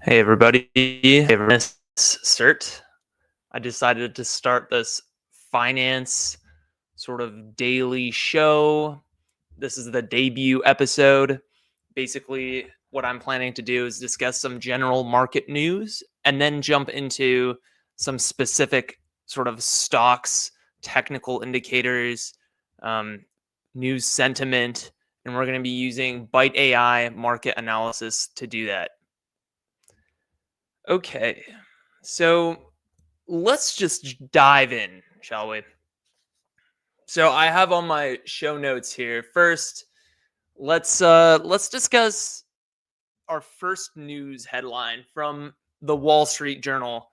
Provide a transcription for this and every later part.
Hey everybody, hey Miss Cert. I decided to start this finance sort of daily show. This is the debut episode. Basically, what I'm planning to do is discuss some general market news and then jump into some specific sort of stocks, technical indicators, um, news sentiment, and we're going to be using Byte AI market analysis to do that. Okay, so let's just dive in, shall we? So I have on my show notes here. First, let's discuss our first news headline from the Wall Street Journal.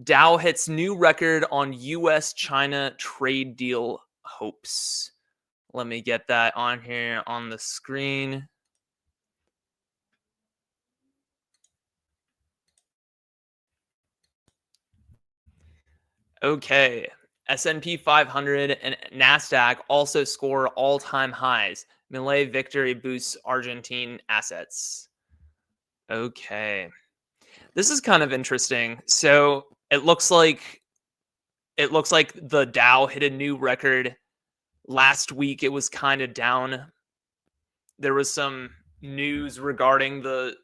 Dow hits new record on US China trade deal hopes. Let me get that on here on the screen. Okay. S&P 500 and Nasdaq also score all-time highs. Malay victory boosts Argentine assets. Okay. This is kind of interesting. So, it looks like the Dow hit a new record last week. It was kind of down. There was some news regarding the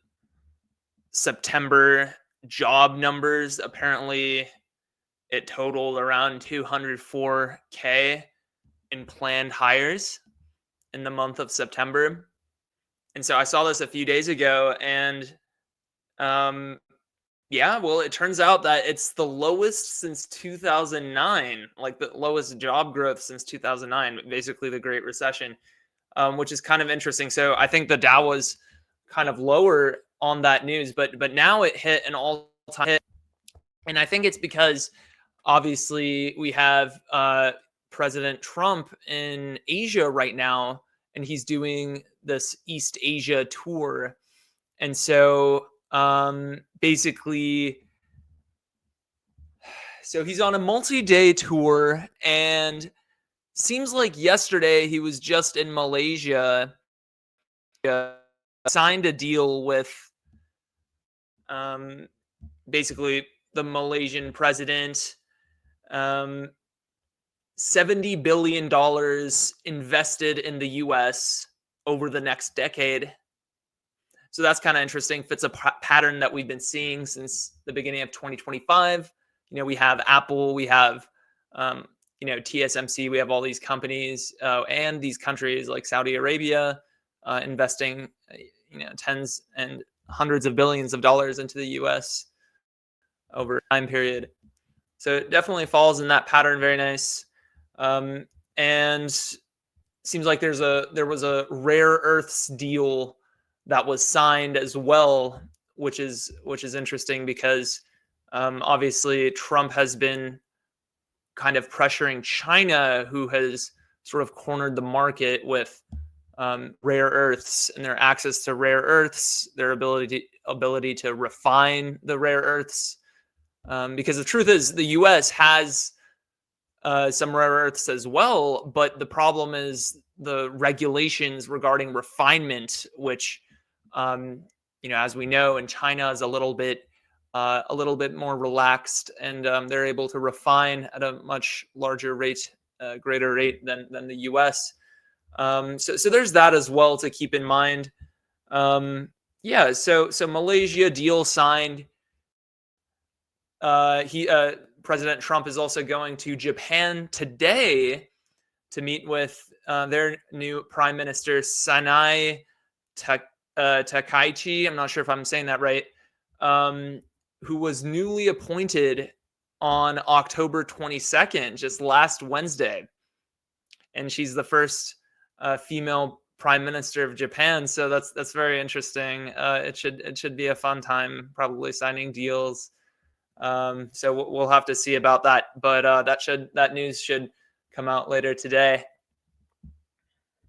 September job numbers. Apparently, it totaled around 204K in planned hires in the month of September. And so I saw this a few days ago, and um, yeah, well, it turns out that it's the lowest since 2009, like the lowest job growth since 2009, basically the Great Recession, which is kind of interesting. So I think the Dow was kind of lower on that news, but now it hit an all-time hit, and I think it's because obviously we have President Trump in Asia right now, and he's doing this East Asia tour. And so basically, so he's on a multi-day tour, and seems like yesterday he was just in Malaysia, uh, signed a deal with um, basically the Malaysian president. Um, $70 billion invested in the US over the next decade. So that's kind of interesting. Fits a pattern that we've been seeing since the beginning of 2025. We have Apple, we have, um, TSMC, we have all these companies and these countries like Saudi Arabia investing, tens and hundreds of billions of dollars into the US over a time period. So it definitely falls in that pattern. Very nice. And seems like there was a rare earths deal that was signed as well, which is interesting because obviously Trump has been kind of pressuring China, who has sort of cornered the market with rare earths and their access to rare earths, their ability to refine the rare earths. Because the truth is, the U.S. has some rare earths as well, but the problem is the regulations regarding refinement, which, as we know, in China is a little bit more relaxed, and they're able to refine at a much larger rate, greater rate than the U.S. So there's that as well to keep in mind. Yeah, so Malaysia deal signed. He President Trump is also going to Japan today to meet with their new Prime Minister Sanai Takaichi. I'm not sure if I'm saying that right. Who was newly appointed on October 22nd, just last Wednesday, and she's the first female Prime Minister of Japan. So that's very interesting. It should be a fun time, probably signing deals. So we'll have to see about that, but that news should come out later today.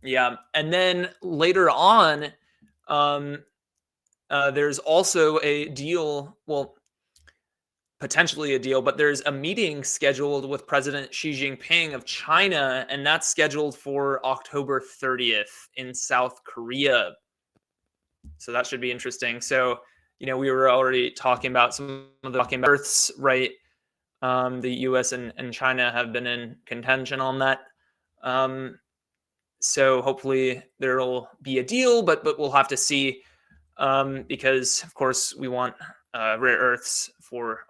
Yeah, and then later on, um, there's also a deal. Well, potentially a deal, but there's a meeting scheduled with President Xi Jinping of China, and that's scheduled for October 30th in South Korea. So that should be interesting. So We were already talking about some of the talking about Earths, right? The U.S. and China have been in contention on that. Um, so hopefully there will be a deal, but we'll have to see, because of course we want rare earths for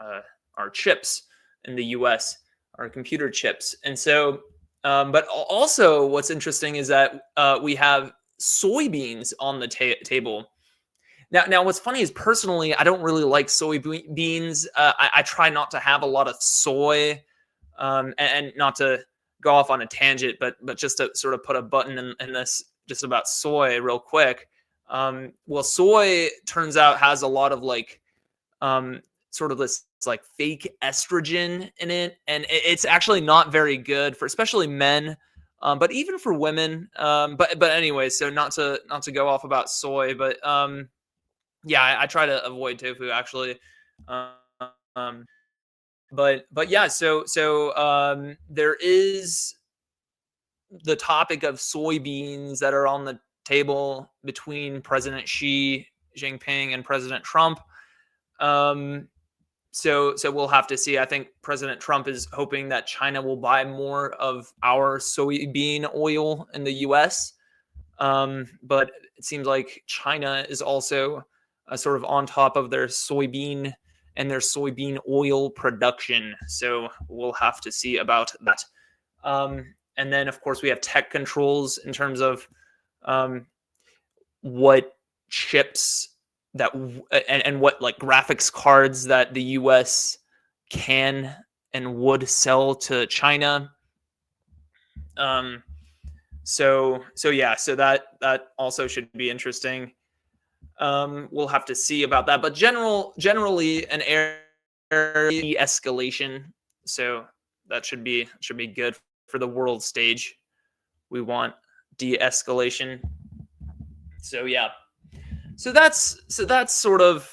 our chips in the U.S., our computer chips, and so. But also, what's interesting is that we have soybeans on the table. Now, what's funny is personally, I don't really like soybeans. I try not to have a lot of soy, and not to go off on a tangent, but just to sort of put a button in this just about soy real quick. Well, soy turns out has a lot of like um, sort of this like fake estrogen in it, and it's actually not very good for especially men. But even for women, but anyway, so not to go off about soy, but yeah, I try to avoid tofu actually. Um, but yeah, so there is the topic of soybeans that are on the table between President Xi Jinping and President Trump. Um, so we'll have to see. I think President Trump is hoping that China will buy more of our soybean oil in the U.S. But it seems like China is also sort of on top of their soybean and their soybean oil production. So we'll have to see about that. And then, of course, we have tech controls in terms of um, what chips and what like graphics cards that the U.S. can and would sell to China. So yeah, so that also should be interesting. We'll have to see about that, but generally an air de-escalation. So that should be good for the world stage. We want de-escalation. So yeah, so that sort of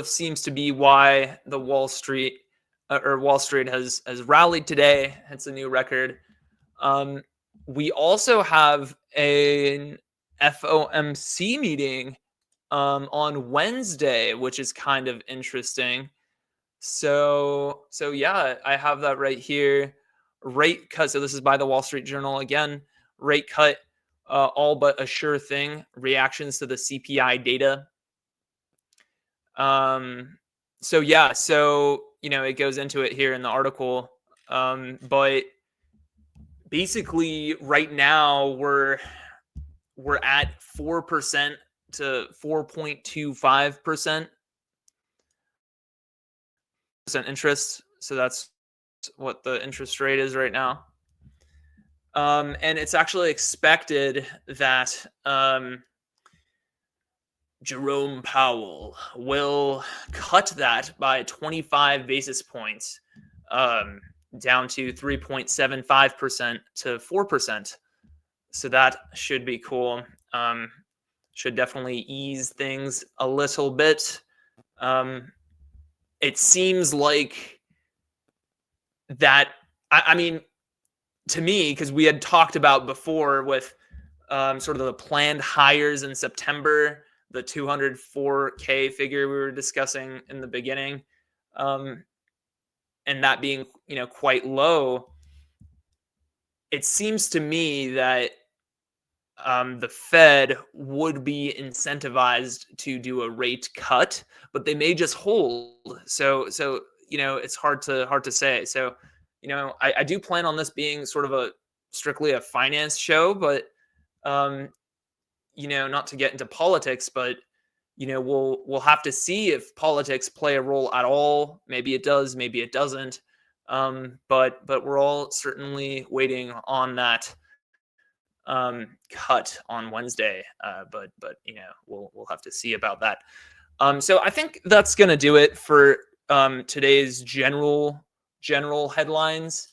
seems to be why the Wall Street has rallied today. It's a new record. Um, we also have an FOMC meeting on Wednesday, which is kind of interesting. So yeah, I have that right here. Rate cut. So this is by the Wall Street Journal again. Rate cut, all but a sure thing. Reactions to the CPI data. So yeah, so it goes into it here in the article. But basically, right now we're at 4% to 4.25% interest. So that's what the interest rate is right now. And it's actually expected that Jerome Powell will cut that by 25 basis points, down to 3.75% to 4%. So that should be cool. Should definitely ease things a little bit. It seems like that, I mean, to me, because we had talked about before with sort of the planned hires in September, the 204K figure we were discussing in the beginning, and that being quite low. It seems to me that the Fed would be incentivized to do a rate cut, but they may just hold. So it's hard to say. So I do plan on this being sort of a strictly a finance show, but um, not to get into politics, but we'll have to see if politics play a role at all. Maybe it does, maybe it doesn't. But we're all certainly waiting on that cut on Wednesday. But we'll have to see about that. So I think that's gonna do it for today's general headlines.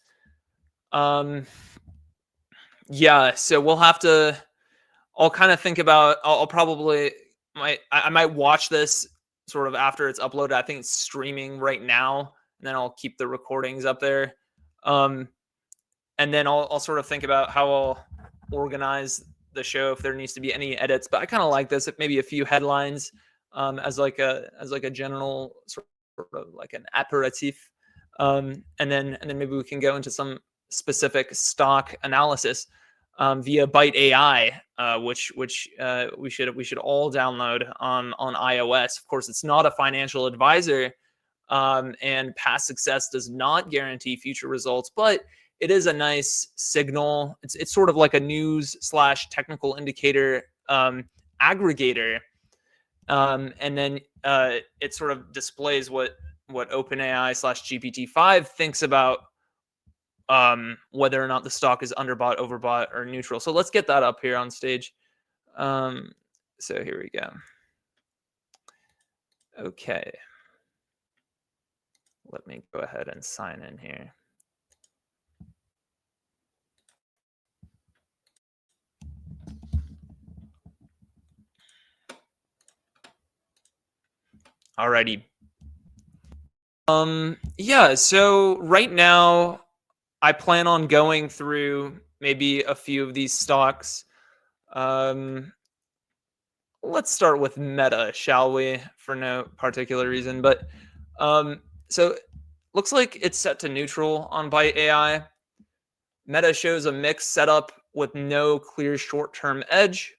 Yeah, so we'll have to. I'll kind of think about. I'll probably I might watch this sort of after it's uploaded. I think it's streaming right now, and then I'll keep the recordings up there. And then I'll sort of think about how I'll organize the show if there needs to be any edits. But I kind of like this. Maybe a few headlines, as like a general sort of like an aperitif, and then maybe we can go into some specific stock analysis via Byte AI, which we should all download on iOS. Of course, it's not a financial advisor, and past success does not guarantee future results, but it is a nice signal. It's sort of like a news slash technical indicator aggregator, and then it sort of displays what OpenAI slash GPT-5 thinks about whether or not the stock is underbought, overbought, or neutral. So let's get that up here on stage. So here we go. Okay. Let me go ahead and sign in here. Alrighty. Yeah, so right now I plan on going through maybe a few of these stocks. Let's start with Meta, shall we? For no particular reason, but so looks like it's set to neutral on Byte AI. Meta shows a mixed setup with no clear short-term edge.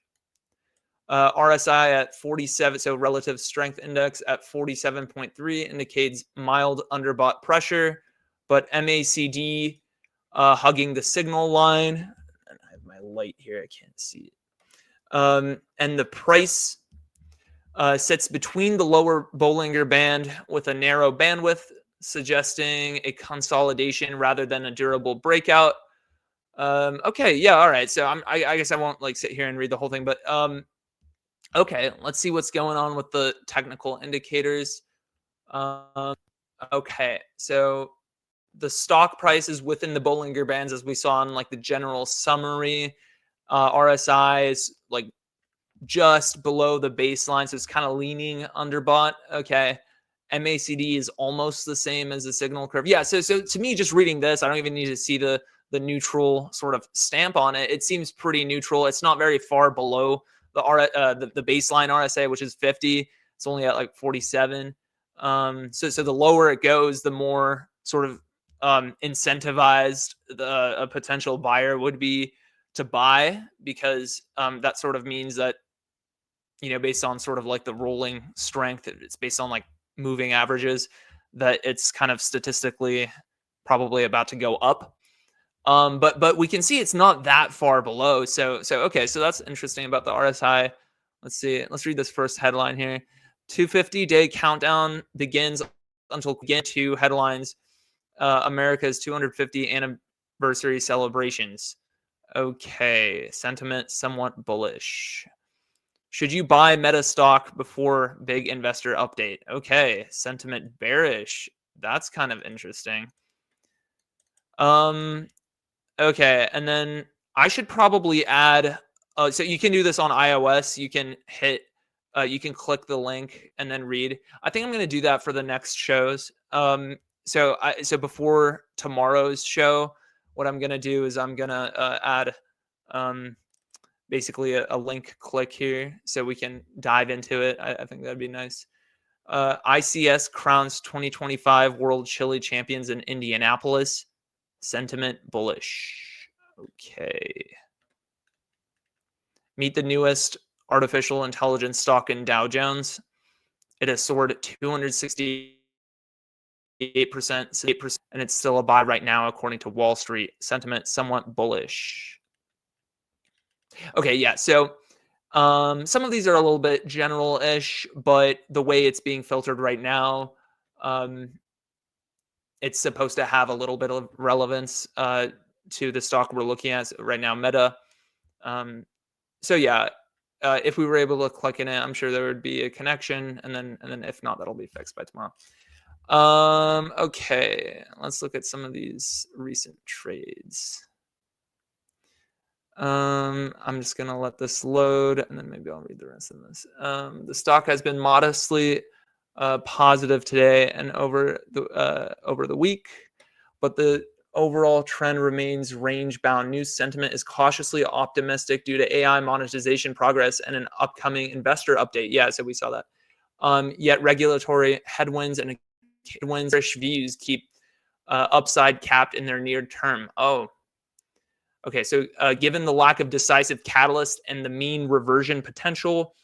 RSI at 47, so relative strength index at 47.3 indicates mild underbought pressure, but MACD hugging the signal line. And I have my light here, I can't see it. And the price sits between the lower Bollinger Band with a narrow bandwidth, suggesting a consolidation rather than a durable breakout. Okay, yeah, all right. So I guess I won't like sit here and read the whole thing, but okay, let's see what's going on with the technical indicators. Okay, so the stock price is within the Bollinger Bands, as we saw in like the general summary. RSI is like just below the baseline, so it's kind of leaning underbought. Okay, MACD is almost the same as the signal curve. Yeah, so to me, just reading this, I don't even need to see the neutral sort of stamp on it. It seems pretty neutral. It's not very far below the baseline RSA, which is 50. It's only at like 47. So the lower it goes, the more sort of incentivized a potential buyer would be to buy, because that sort of means that, you know, based on sort of like the rolling strength, it's based on like moving averages, that it's kind of statistically probably about to go up. But we can see it's not that far below. So okay, so that's interesting about the RSI. Let's see. Let's read this first headline here. 250-day countdown begins until again two headlines. America's 250 anniversary celebrations. Okay, sentiment somewhat bullish. Should you buy Meta stock before big investor update? Okay, sentiment bearish. That's kind of interesting. Okay, and then I should probably add. So you can do this on iOS. You can you can click the link and then read. I think I'm going to do that for the next shows. So before tomorrow's show, what I'm going to do is I'm going to add basically a link click here so we can dive into it. I think that'd be nice. ICS crowns 2025 World Chili Champions in Indianapolis. Sentiment bullish. Okay. Meet the newest artificial intelligence stock in Dow Jones. It has soared 268%, and it's still a buy right now, according to Wall Street. Sentiment somewhat bullish. Okay, yeah. So some of these are a little bit general-ish, but the way it's being filtered right now, it's supposed to have a little bit of relevance to the stock we're looking at right now, Meta. So yeah, if we were able to click in it, I'm sure there would be a connection, and then if not, that'll be fixed by tomorrow. Okay, let's look at some of these recent trades. I'm just gonna let this load, and then maybe I'll read the rest of this. The stock has been modestly positive today and over the week, but the overall trend remains range-bound. News sentiment is cautiously optimistic due to AI monetization progress and an upcoming investor update. Yeah, so we saw that. Yet regulatory headwinds and bearish views keep upside capped in their near term. Oh, okay. So given the lack of decisive catalyst and the mean reversion potential,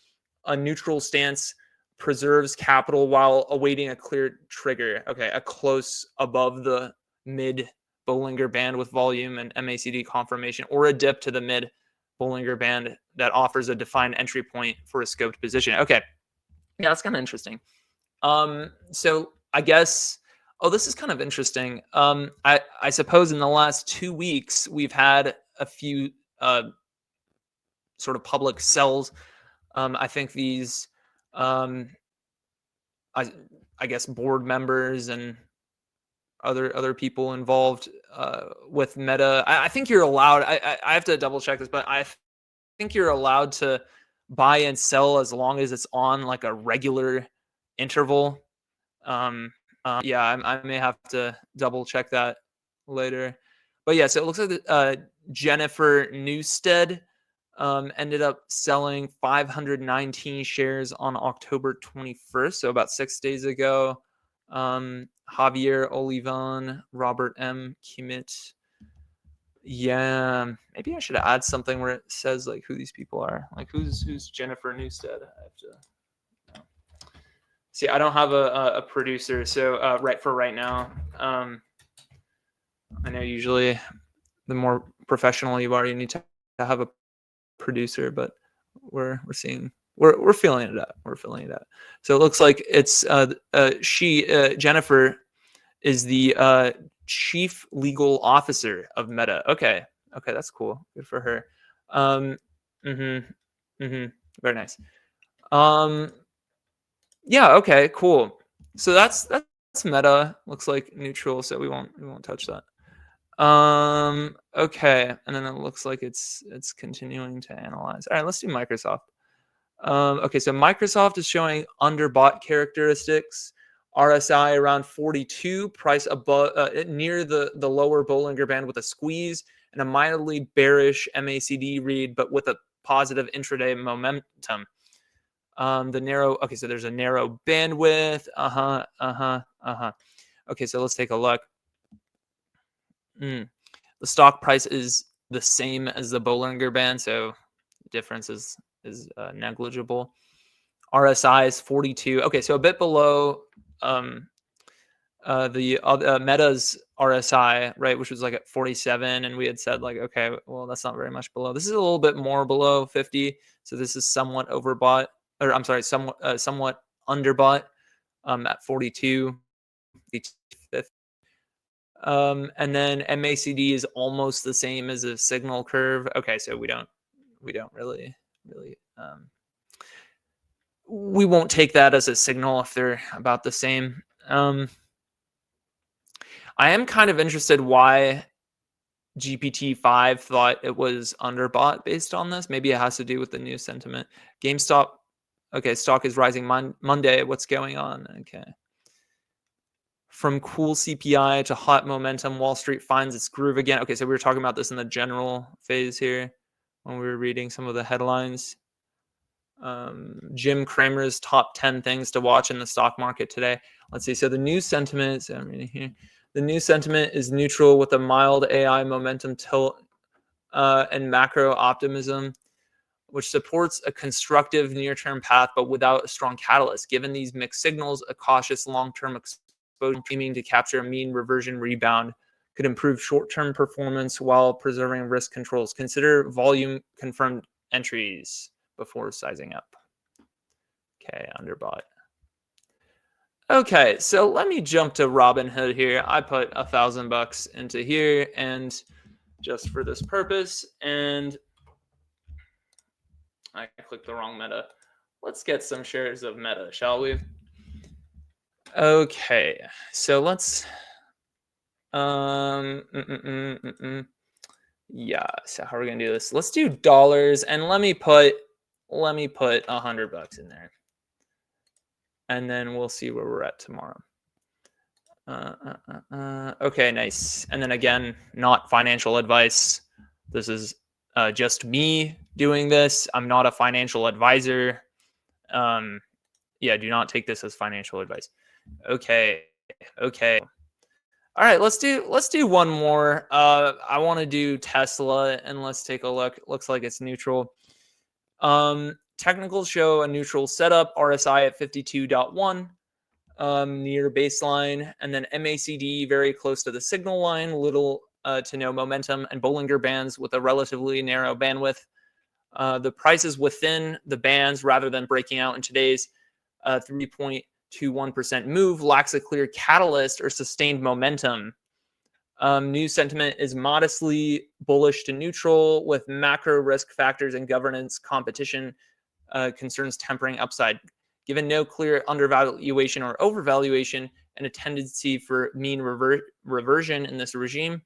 a neutral stance preserves capital while awaiting a clear trigger. Okay, a close above the mid Bollinger Band with volume and MACD confirmation, or a dip to the mid Bollinger Band that offers a defined entry point for a scoped position. Okay, yeah, that's kind of interesting. So I guess, oh, this is kind of interesting. I suppose in the last 2 weeks we've had a few sort of public sells. I think these, um, I, I guess, board members and other people involved with Meta. I think you're allowed. I have to double check this, but I think you're allowed to buy and sell as long as it's on like a regular interval. Yeah, I may have to double check that later. But yeah, so it looks like Jennifer Newstead ended up selling 519 shares on October 21st, so about 6 days ago. Javier Olivan, Robert M. Kimmit. Yeah, maybe I should add something where it says like who these people are. Like who's Jennifer Newstead? I have to see. I don't have a producer, so right now. I know usually the more professional you are, you need to have a producer, but we're feeling it out. We're feeling it out. So it looks like it's Jennifer is the chief legal officer of Meta. Okay, that's cool. Good for her. Very nice. Yeah. Okay. Cool. So that's Meta. Looks like neutral, so we won't touch that. Okay, and then it looks like it's continuing to analyze. All right, let's do Microsoft. Okay, so Microsoft is showing underbought characteristics. RSI around 42, price above near the lower Bollinger Band with a squeeze, and a mildly bearish MACD read, but with a positive intraday momentum. The narrow, okay, so there's a narrow bandwidth. Okay, so let's take a look. The stock price is the same as the Bollinger Band, so the difference is negligible. RSI is 42. Okay, so a bit below the Meta's RSI, right, which was like at 47, and we had said like, okay, well, that's not very much below. This is a little bit more below 50, so this is somewhat overbought, or I'm sorry, somewhat underbought at 42. And then MACD is almost the same as a signal curve. Okay, so we don't really we won't take that as a signal if they're about the same. I am kind of interested why GPT-5 thought it was underbought based on this. Maybe it has to do with the new sentiment. GameStop, okay, stock is rising Monday. What's going on? Okay. From cool CPI to hot momentum, Wall Street finds its groove again. Okay, so we were talking about this in the general phase here when we were reading some of the headlines. Jim Cramer's top 10 things to watch in the stock market today. Let's see. So the new sentiment, so I'm reading here. The new sentiment is neutral with a mild AI momentum tilt and macro optimism, which supports a constructive near-term path, but without a strong catalyst. Given these mixed signals, a cautious long-term exposure aiming to capture a mean reversion rebound could improve short-term performance while preserving risk controls. Consider volume confirmed entries before sizing up. Okay, underbought. Okay, so let me jump to Robinhood here. I put $1,000 into here, and just for this purpose, and I clicked the wrong Meta. Let's get some shares of Meta, shall we? Okay, so let's yeah, so how are we gonna do this? Let's do dollars, and let me put $100 in there, and then we'll see where we're at tomorrow. Okay, nice. And then again, not financial advice. This is just me doing this. I'm not a financial advisor. Yeah, do not take this as financial advice. Okay. Okay. All right, let's do one more. I want to do Tesla, and let's take a look. Looks like it's neutral. Technicals show a neutral setup, RSI at 52.1, near baseline, and then MACD very close to the signal line, little to no momentum, and Bollinger Bands with a relatively narrow bandwidth. The price is within the bands rather than breaking out in today's 3.21% move, lacks a clear catalyst or sustained momentum. News sentiment is modestly bullish to neutral, with macro risk factors and governance competition concerns tempering upside. Given no clear undervaluation or overvaluation and a tendency for mean reversion in this regime,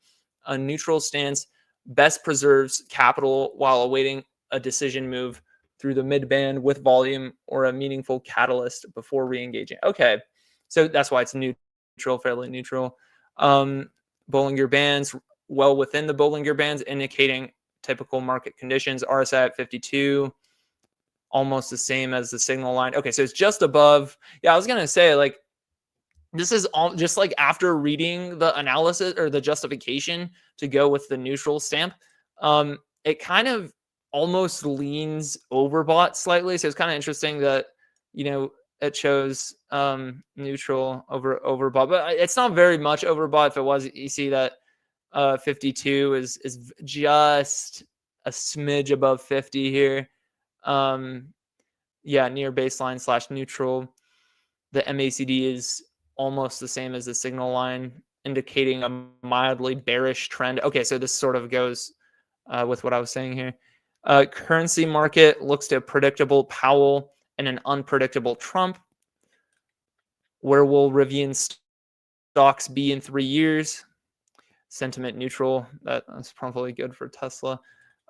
a neutral stance best preserves capital while awaiting a decision move through the mid-band with volume or a meaningful catalyst before re-engaging. Okay, so that's why it's neutral, fairly neutral. Bollinger Bands, well within the Bollinger Bands, indicating typical market conditions. RSI at 52, almost the same as the signal line. Okay, so it's just above. Yeah, I was gonna say, like, this is all just like after reading the analysis or the justification to go with the neutral stamp. It kind of almost leans overbought slightly. So it's kind of interesting that it shows neutral over overbought, but it's not very much overbought. If it was, you see that 52 is just a smidge above 50 here. Yeah, near baseline slash neutral. The MACD is almost the same as the signal line, indicating a mildly bearish trend. Okay, so this sort of goes with what I was saying here. Currency market looks to a predictable Powell and an unpredictable Trump. Where will Rivian stocks be in 3 years? Sentiment neutral. That's probably good for Tesla.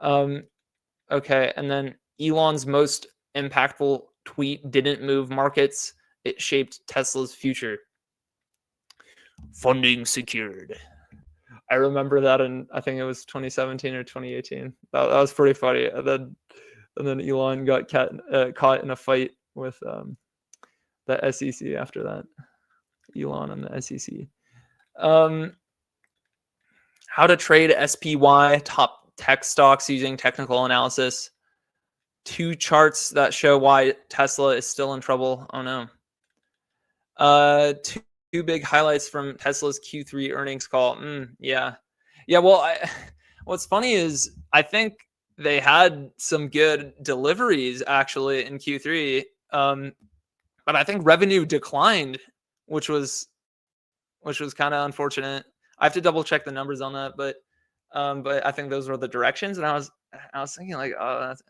Okay, and then Elon's most impactful tweet didn't move markets. It shaped Tesla's future. Funding secured. I remember that in, I think it was 2017 or 2018. That was pretty funny. And then Elon got caught in a fight with the SEC after that. Elon and the SEC. How to trade SPY, top tech stocks using technical analysis. 2 charts that show why Tesla is still in trouble. Oh no. Two big highlights from Tesla's Q3 earnings call. Yeah. Well, what's funny is I think they had some good deliveries actually in Q3, but I think revenue declined, which was kind of unfortunate. I have to double check the numbers on that, but I think those were the directions, and I was thinking like, oh, that's,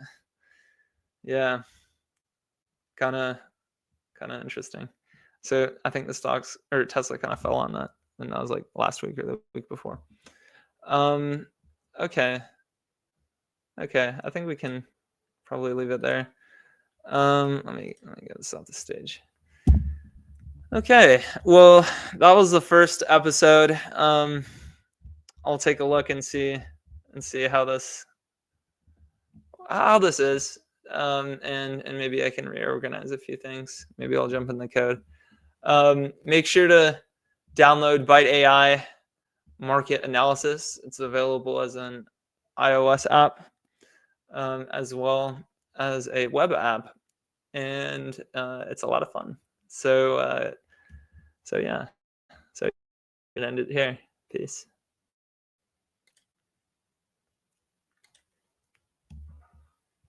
yeah, kind of interesting. So I think the stocks or Tesla kind of fell on that, and that was like last week or the week before. Okay. I think we can probably leave it there. Let me get this off the stage. Okay, well, that was the first episode. I'll take a look and see how this is, and maybe I can reorganize a few things. Maybe I'll jump in the code. Make sure to download Byte AI Market Analysis. It's available as an iOS app, as well as a web app, and it's a lot of fun. So yeah, so it ended here. Peace.